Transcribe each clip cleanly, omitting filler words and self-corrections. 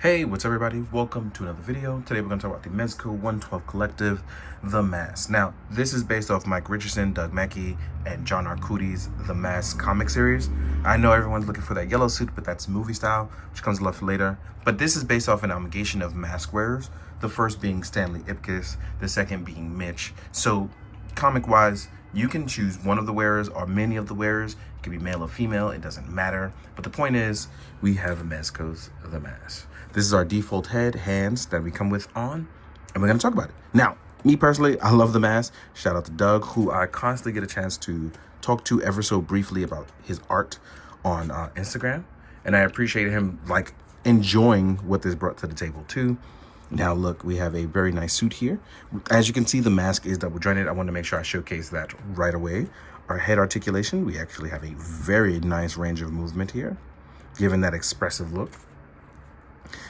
Hey, what's up everybody? Welcome to another video. Today we're going to talk about the Mezco 112 Collective, The Mask. Now, this is based off Mike Richardson, Doug Mackey, and John Arcuti's The Mask comic series. I know everyone's looking for that yellow suit, but that's movie style, which comes a lot for later. But this is based off an amalgamation of mask wearers, the first being Stanley Ipkiss, the second being Mitch. So, comic-wise, you can choose one of the wearers or many of the wearers. It could be male or female, it doesn't matter. But the point is, we have Mezco's The Mask. This is our default hands that we come with on, and we're gonna talk about it. Now, me personally, I love the mask. Shout out to Doug, who I constantly get a chance to talk to ever so briefly about his art on Instagram. And I appreciate him like enjoying what this brought to the table too. Now look, we have a very nice suit here. As you can see, the mask is double jointed. I want to make sure I showcase that right away. Our head articulation, we actually have a very nice range of movement here, given that expressive look.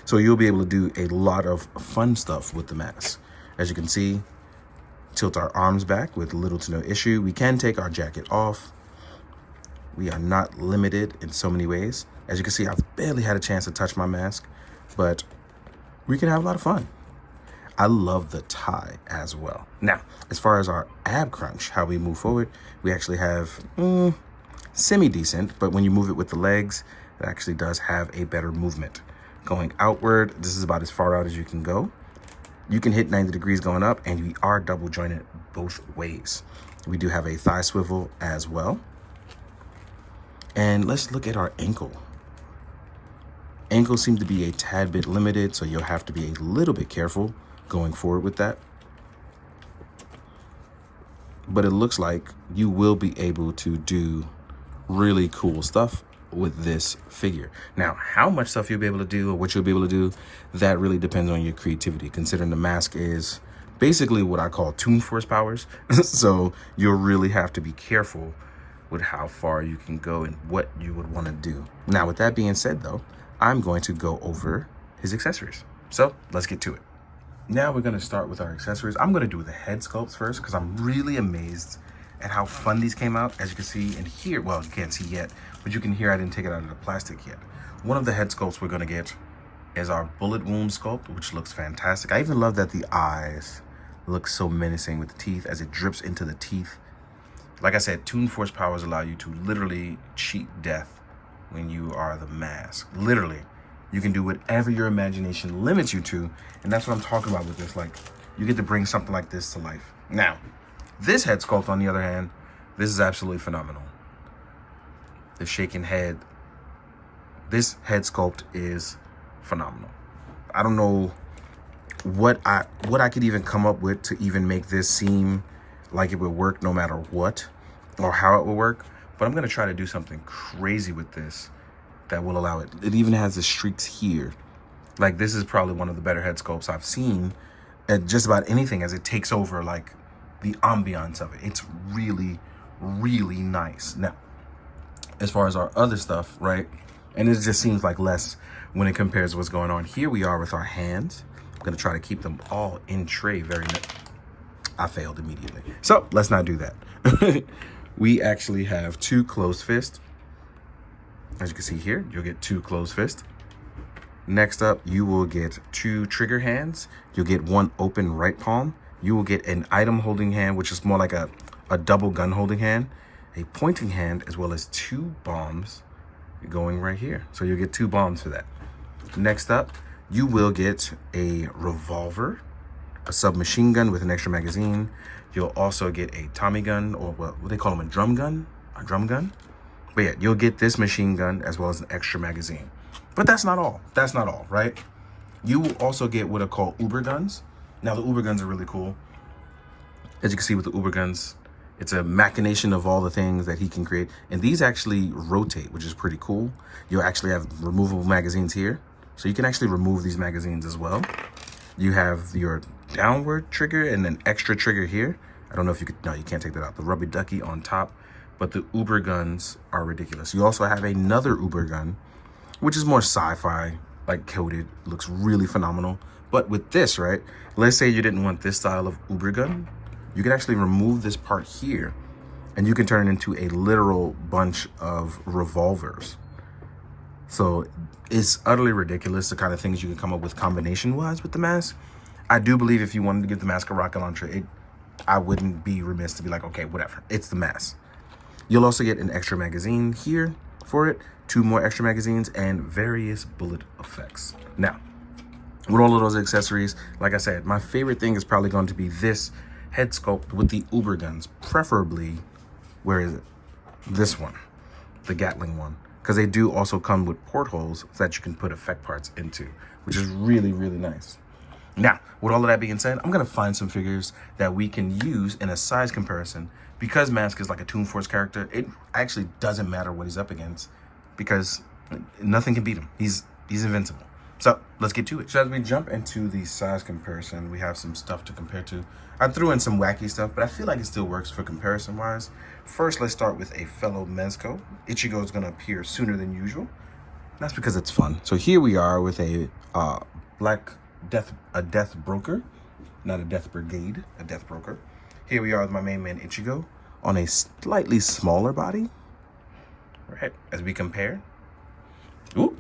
So you'll be able to do a lot of fun stuff with the mask. As you can see, tilt our arms back with little to no issue. We can take our jacket off. We are not limited in so many ways. As you can see, I've barely had a chance to touch my mask, but we can have a lot of fun. I love the tie as well. Now, as far as our ab crunch, how we move forward, we actually have semi-decent, but when you move it with the legs, it actually does have a better movement. Going outward, this is about as far out as you can go. You can hit 90 degrees going up, and we are double jointed both ways. We do have a thigh swivel as well. And let's look at our ankle. Ankles seem to be a tad bit limited, so you'll have to be a little bit careful going forward with that. But it looks like you will be able to do really cool stuff with this figure. Now, how much stuff you'll be able to do or what you'll be able to do, that really depends on your creativity, considering the mask is basically what I call Toon Force powers. So you'll really have to be careful with how far you can go and what you would want to do. Now, with that being said though, I'm going to go over his accessories. So let's get to it. Now we're going to start with our accessories. I'm going to do the head sculpts first because I'm really amazed at how fun these came out. As you can see and hear, well, you can't see yet, but you can hear I didn't take it out of the plastic yet. One of the head sculpts we're going to get is our bullet wound sculpt, which looks fantastic. I even love that the eyes look so menacing with the teeth as it drips into the teeth. Like I said, Toon Force powers allow you to literally cheat death when you are the mask. Literally, you can do whatever your imagination limits you to, and that's what I'm talking about with this. Like, you get to bring something like this to life. Now, this head sculpt, on the other hand, this is absolutely phenomenal. The shaking head. This head sculpt is phenomenal. I don't know what I could even come up with to even make this seem like it would work no matter what or how it will work. But I'm going to try to do something crazy with this that will allow it. It even has the streaks here. Like, this is probably one of the better head sculpts I've seen at just about anything, as it takes over like the ambiance of it. It's really, really nice. Now, as far as our other stuff, right? And it just seems like less when it compares to what's going on. Here we are with our hands. I'm going to try to keep them all in tray I failed immediately. So let's not do that. We actually have two closed fists. As you can see here, you'll get two closed fists. Next up, you will get two trigger hands. You'll get one open right palm. You will get an item holding hand, which is more like a double gun holding hand, a pointing hand, as well as two bombs going right here. So you'll get two bombs for that. Next up, you will get a revolver, a submachine gun with an extra magazine. You'll also get a Tommy gun, or what they call them, a drum gun. But yeah, you'll get this machine gun as well as an extra magazine. But that's not all. That's not all, right? You will also get what are called Uber guns. Now, the Uber guns are really cool. As you can see with the Uber guns, it's a machination of all the things that he can create. And these actually rotate, which is pretty cool. You'll actually have removable magazines here. So you can actually remove these magazines as well. You have your downward trigger and an extra trigger here. I don't know if you could, no, you can't take that out. The rubber ducky on top, but the Uber guns are ridiculous. You also have another Uber gun, which is more sci-fi, like coated, looks really phenomenal. But with this, right, let's say you didn't want this style of Uber gun, you can actually remove this part here and you can turn it into a literal bunch of revolvers. So it's utterly ridiculous the kind of things you can come up with combination-wise with the mask. I do believe if you wanted to give the mask a rocket launcher, I wouldn't be remiss to be like, okay, whatever, it's the mask. You'll also get an extra magazine here for it, 2 more extra magazines, and various bullet effects. Now, with all of those accessories, like I said, my favorite thing is probably going to be this head sculpt with the Uber guns, preferably, where is it? This one, the Gatling one, because they do also come with portholes that you can put effect parts into, which is really, really nice. Now, with all of that being said, I'm going to find some figures that we can use in a size comparison. Because Mask is like a Toon Force character, it actually doesn't matter what he's up against because nothing can beat him. He's invincible. So let's get to it. So as we jump into the size comparison, we have some stuff to compare to. I threw in some wacky stuff, but I feel like it still works for comparison wise. First, let's start with a fellow Mezco. Ichigo is going to appear sooner than usual. That's because it's fun. So here we are with a death broker, not a death brigade, a death broker. Here we are with my main man Ichigo on a slightly smaller body. Right, as we compare. Ooh,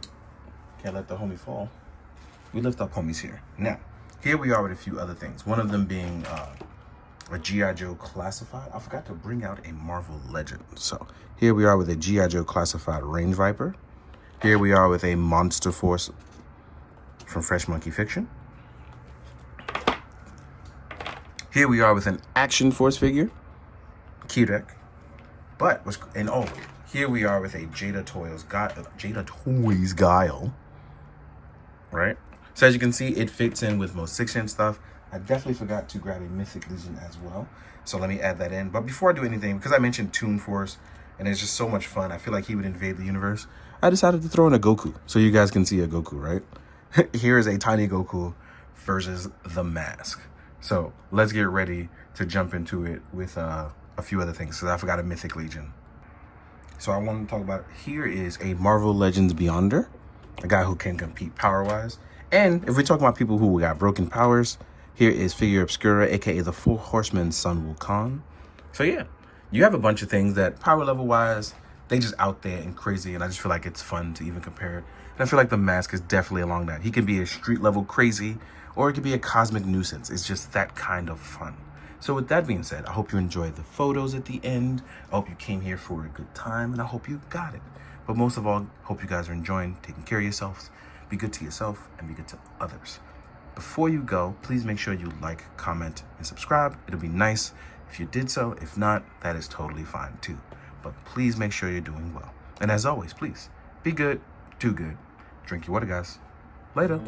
can't let the homie fall. We lift up homies here. Now, here we are with a few other things. One of them being a G.I. Joe Classified. I forgot to bring out a Marvel Legend. So here we are with a G.I. Joe Classified Range Viper. Here we are with a Monster Force from Fresh Monkey Fiction. Here we are with an Action Force figure, Kirek. Here we are with a Jada Toys Guile. Right? So as you can see, it fits in with most 6-inch stuff. I definitely forgot to grab a Mythic Legion as well. So let me add that in. But before I do anything, because I mentioned Toon Force, and it's just so much fun, I feel like he would invade the universe, I decided to throw in a Goku. So you guys can see a Goku, right? Here is a tiny Goku versus the Mask. So let's get ready to jump into it with a few other things, because I forgot a Mythic Legion. So I want to talk about, here is a Marvel Legends Beyonder, a guy who can compete power-wise. And if we talk about people who got broken powers, here is Figure Obscura, aka the 4 Horsemen Sun Wukong. So yeah, you have a bunch of things that power level-wise, they just out there and crazy, and I just feel like it's fun to even compare it. And I feel like the Mask is definitely along that. He can be a street-level crazy, or it could be a cosmic nuisance. It's just that kind of fun. So with that being said, I hope you enjoyed the photos at the end. I hope you came here for a good time, and I hope you got it. But most of all, hope you guys are enjoying taking care of yourselves. Be good to yourself and be good to others. Before you go, please make sure you like, comment, and subscribe. It'll be nice if you did so. If not, that is totally fine too. But please make sure you're doing well. And as always, please be good, do good. Drink your water, guys. Later.